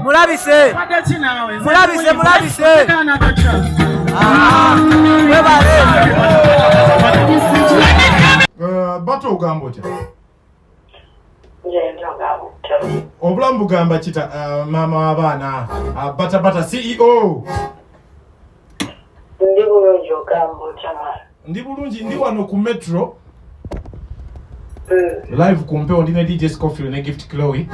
Mulabise. Bato ugambo cha. Obulamu bugamba kita mama wabana bata CEO. Ndi bulungi ogambo chama. Ndi bulungi ndi wano ku Metro. Live kumpewo ndine DJ Scofield ne Gift Chloe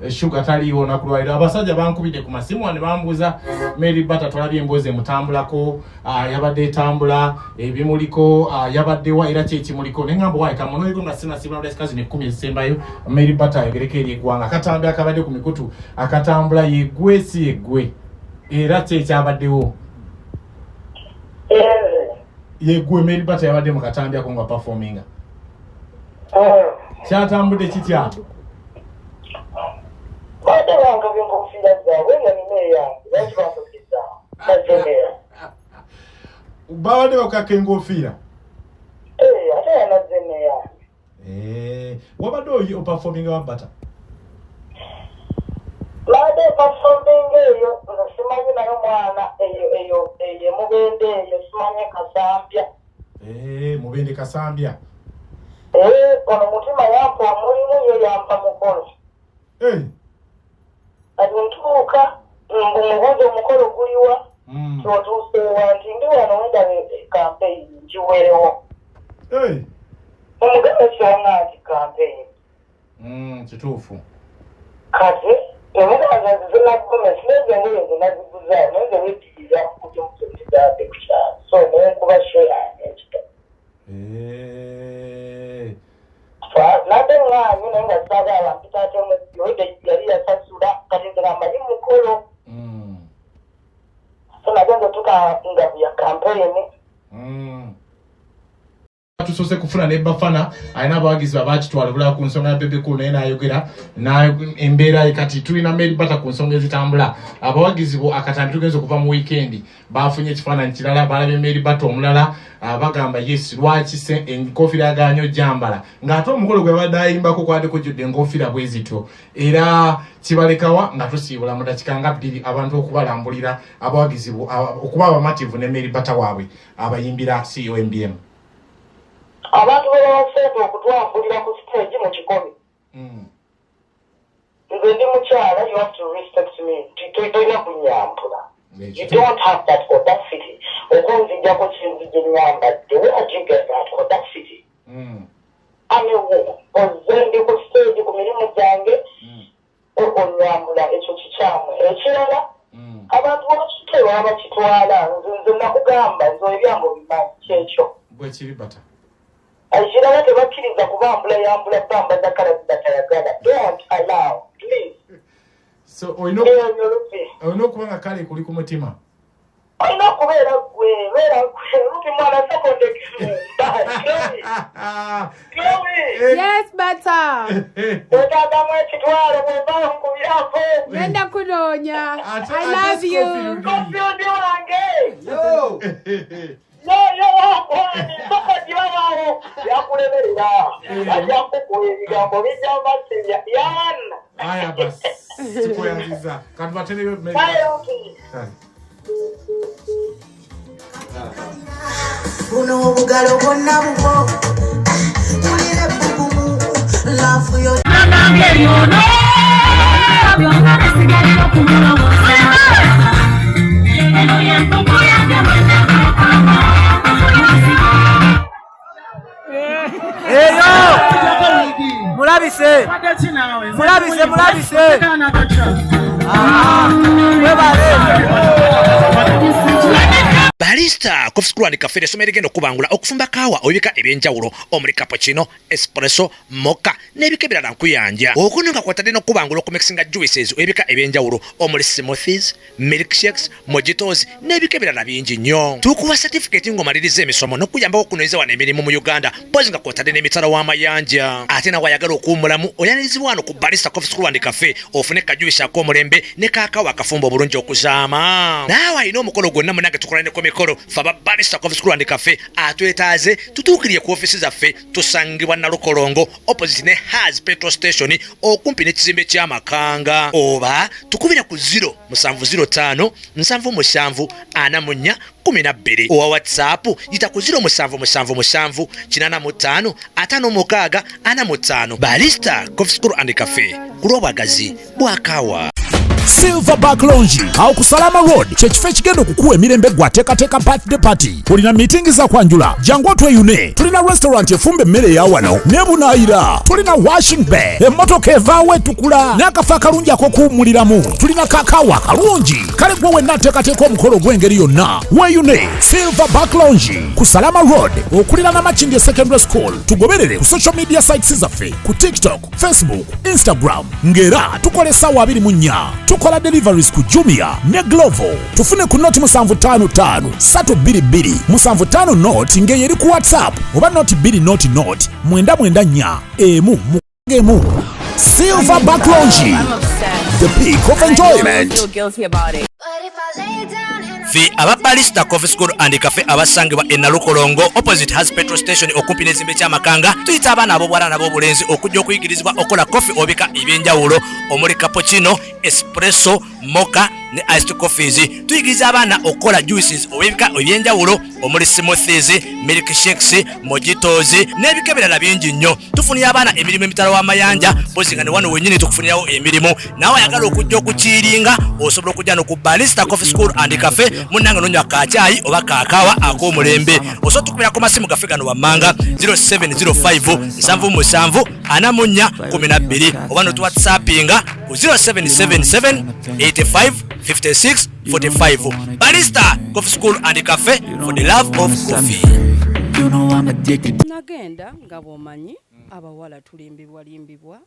Sugar taliwo nakulwaira abasajja bankubide ku masimu ane bambuza Mary Bata twalabye emboze mutambulako yabadde tambula ebimuliko yabadde wa era chechi muliko nengambo wae kamono yiko ngasina sibula ndasikazi ne 10 December Mary Bata yegerekeri egwanga akatambula akabadde ku mikutu akatambula yegwesi yegwe era chechi abaddewo yegwe Mary Bata yabadde mu katambya ko nga performinga Chatambudde kitya? Bade wanga bingo kufira zawe nga nimeya. Laki basokiza. Nazemera. Bade wakakengo ofira. Ate yanazemera. Wabade oyo performing wa Bata? Bade performing eyo simanyi nayo mwana eyo mubende eyo simanyi Kasambya. Mubende Kasambya. Ono mutima yapo mulimu ye yampa mukono. Aduntuka mbumubuzo mukolo guliwa. Totuse wanti ndi wano wenda campaign njiwerewo. Omuganda kyonna ati campaign. Kituufu. Kati emuganda zina comments neze ngeze nazibuza neze witiriza kujja mutumiza picture. So nenkuba share ekito. Nothing wrong, you know, that's why I'm talking with you. The area such that cutting the number in Mukolo. So I don't took a campaign. Tusose kufuna ne bafana ayina abawagizi babakitwalibula ku nsonga ya Bebe Cool naye n'ayogera embeera kati tulina Mary Bata ku nsonga ezitambula abawagizi bo akatambi tugenze okuva mu weekend bafunye ekifaananyi kirala balabye Mary Bata omulala bagamba yes lwaki enkofira aganyo jambala ng'ate omukolo gwe badde ayimbako kwali kujjudde enkofira bwezito era kibalekawa nga tusiibula mu dakiika nga 2 abantu okubalambulira abawagizi bo okuba abamativu ne Mary Bata waabwe abayimbira COMBM. Abantu b'abasente okutwambulira ku stage mu kikomi. Nze ndi mukyala, you have to respect me. Tolina kunyampula. You don't have that audacity. Okunzijjako kinzijja ennyambadde. Where did you get that audacity? Ozze ndi ku stage ku mirimu gyange onyambula ekyo kikyamu. Ekirala abantu bakiteewa bakitwala nze nakugamba nze ebyange obimanyi kyekyo. Bwe kiri Bata. Ajira tebakiriza kubambula yambula bamba zakala zidatayagala. Don't allow, please. So oyino kubanga kale kuli ku mutima. Oyino kubeera gwe luti mwana sekonde Yes, Bata. Otagamu ekitwalo bw'ova nkubirako. Genda kunoonya. I love you. Kofi ndi wange. Yo. Aya basi. Sikuyangiza. Katubateleyo Mary. Buno obugalo bwonna bubo. Mulire bugumu. Love yo. Mulabise. Bali Barista Coffee School and Cafe esomero ligenda okubangula okufumba kawa obika ebyenjawulo omuli cappuccino, espresso, mocha n'ebika ebirala nkuyanja. Okuno nga kwatadde n'okubangula okumixinga juices ebika ebyenjawulo omuli smoothies, milkshakes, mojitos n'ebika ebirala bingi nnyo. Tukuwa certificate ng'omaliriza emisomo n'okuyambako okunoonyeza wano emirimu mu Uganda pozi nga kwatadde n'emitala w'amayanja. Ate nawe ayagala okuwummulamu oyaniririzibwa wano ku Barista Coffee School and Cafe ofune kajuisi ak'omulembe ne kaakawa akafumba obulungi okuzaama. Naawe alina omukolo gwonna munange tukola ne ku mikolo faba Barista Coffee School and Cafe atwetaaze tutuukirire ku ofisi zaffe tusangibwa Nalukolongo opposite ne Haz petrol station okumpi n'ekizimbe ky'Amakanga oba tukubira ku 0705 777 44 12 owa WhatsApp yita ku 0777 85 56 45. Barista Coffee School and Cafe kulw'obwagazi bwakawa. Silverback Lounge au kusalama road kyekifo ekigenda okukuwa emirembe gwateekateeka birthday party. Tulina meeting za kwanjula jangu tweyune. Tulina restaurant efumba emmere ya wano nebunaayira. Tulina washing bay emmotoka evaawo etukula n'akafo akalungi ak'okuwummuliramu. Tulina kakaawa akalungi kale gwe wenna ateekateeka omukolo gw'engeri yonna weyune. Silverback Lounge ku Salama Road okulira na Makindye Secondary School. Tugoberere ku social media sites zaffe ku TikTok, Facebook, Instagram ngera tukola essaawa 24. Tukola deliveries ku Jumia ne Glovo. Tufune ku noti 755 322 755 noti ngeyeri ku WhatsApp oba noti 2 noti 994 emu. Silverback Lounge, the peak of enjoyment. Fi aba Barista Coffee School and Cafe abasangibwa e Nalukolongo opposite Haz petrol station okumpi n'ekizimbe ky'Amakanga. Tuyita abaana ab'obuwala n'ab'obulenzi okujja okuyigirizibwa okola coffee obika ebyenjawulo omuli cappuccino, espresso, mocha ne iced coffees. Tuyigiriza abaana okola juices obika ebyenjawulo omuli smoothies, milkshakes, mojitos n'ebika ebirala bingi nnyo. Tufunira abaana emirimu emitala w'amayanja pozi nga ne wano wennyini tukufunirawo emirimu. Nawe ayagala okujja okukiiringa osobola okujja no ku Barista Coffee School and Cafe munanga nonya kacaayi oba kaakawa ak'omulembe. Osobola tukubira ku masimu gaffe gano wammanga 0705 77 44 12 oba notu whatsappinga ku 0777 85 56 45. Barista Coffee School and Cafe for the love of coffee. Nagenda nga bw'omanyi abawala tulimbibwa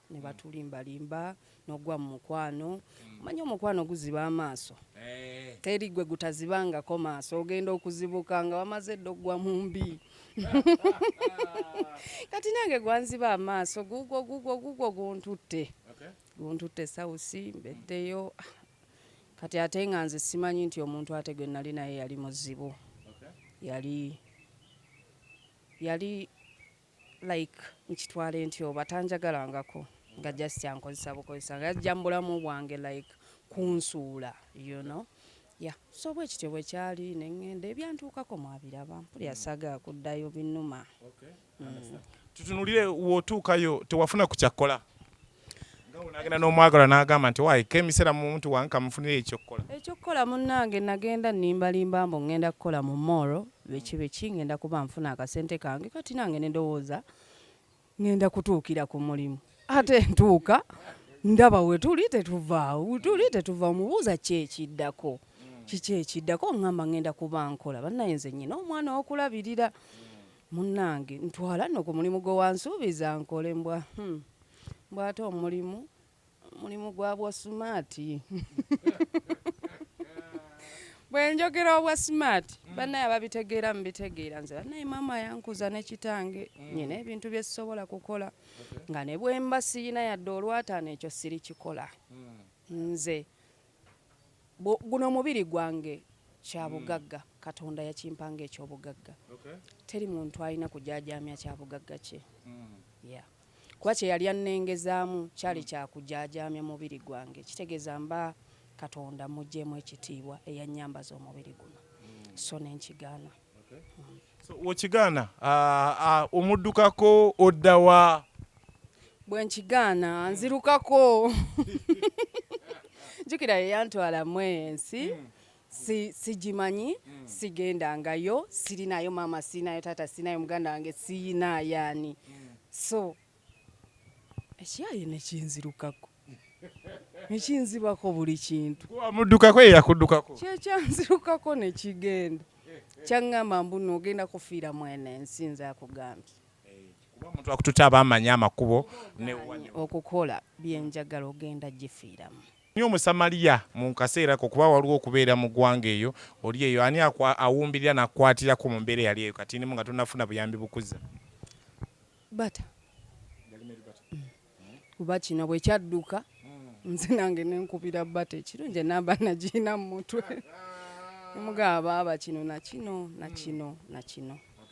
ne batulimbalimba n'ogwa mu mukwano. Manyi omukwano guziba amaaso. Teri gwe gutazibangako maaso ogenda okuzibuka nga wamaze dda ogwa mu mbi. Kati nange gwanziba amaaso gugwo guntutte. Guntutte sawusi mbeddeyo. Kati ate nga nze simanyi nti omuntu ate gwe nali naye yali muzibu. Yali like nkitwale nti oba tanjagalangako nga just yankozesa bukozesa nga yajja mu bulamu bwange like kunsuula you know. Yeah. So bwe kityo bwe kyali neŋŋenda ebyantuukako mwabiraba mpuli yasaga kuddayo binnuma. Tutunulire wootuukayo tewafuna ku kyakkola nga unagenda n'omwagala n'agamba nti wayi kemisera mu muntu wange kamufunire ekyokkola. Ekyokkola munnange nagenda nimbalimba mbu ngenda kukola mu moro beki ngenda kuba nfuna akasente kange kati nange ndowooza ngenda kutuukira ku mulimu. Ate ntuuka ndaba wetuli tetuva mubuuza kyekiddako. Kiki ekiddako ngamba ngenda kuba nkola bannaye nze nnyina omwana w'okulabirira. Munnange ntwala nno ku mulimu gwe wansuubiza nkole mbwate omulimu gwa bwa sumaati. Bwe njogera obwa smart bannaye ababitegeera mbitegeera nze bannaye maama yankuza ne kitange nyina ebintu bye sisobola kukola nga ne bwe mba siyina yadde olwataano ekyo sirikikola. Nze guno mubiri gwange kya bugagga Katonda yakimpanga eky'obugagga. Teri muntu alina kujaajamya kya bugagga kye. Kuba kye yali annengezaamu kyali kya kujaajamya mubiri gwange kitegeeza mba Katonda mujjemu ekitiibwa eyannyambaza omubiri guno. So nenkigaana. So okigaana omuddukako oddawa? Bwe nkigaana nzirukako. Jjukira yeyantwala mu ensi sigimanyi sigendangayo sirinayo maama sirinayo taata sirinayo muganda wange sirinayo ani. So ekyali nekinzirukako. Ekinzibako buli kintu. Wamuddukako yakuddukako. Kyekyanzirukako ne kigenda. kyangamba mbuno ogenda kufiira mwene ensi nze akugambye kuba omuntu akututa aba amanyi amakubo okukola byenjagala ogenda gifiiramu ni omusamaliya mu kaseera ko kuba waliwo okubeera mu ggwanga eyo oli eyo ani awumbirira nakwatirako mu mbeera yali eyo kati nimu nga tonafuna buyambi bukuza bata kuba kino bwe kyadduka nze nange nenkubira bata ekirungi namba nagiina mu mutwe mugaba aba kino nakino nakino nakino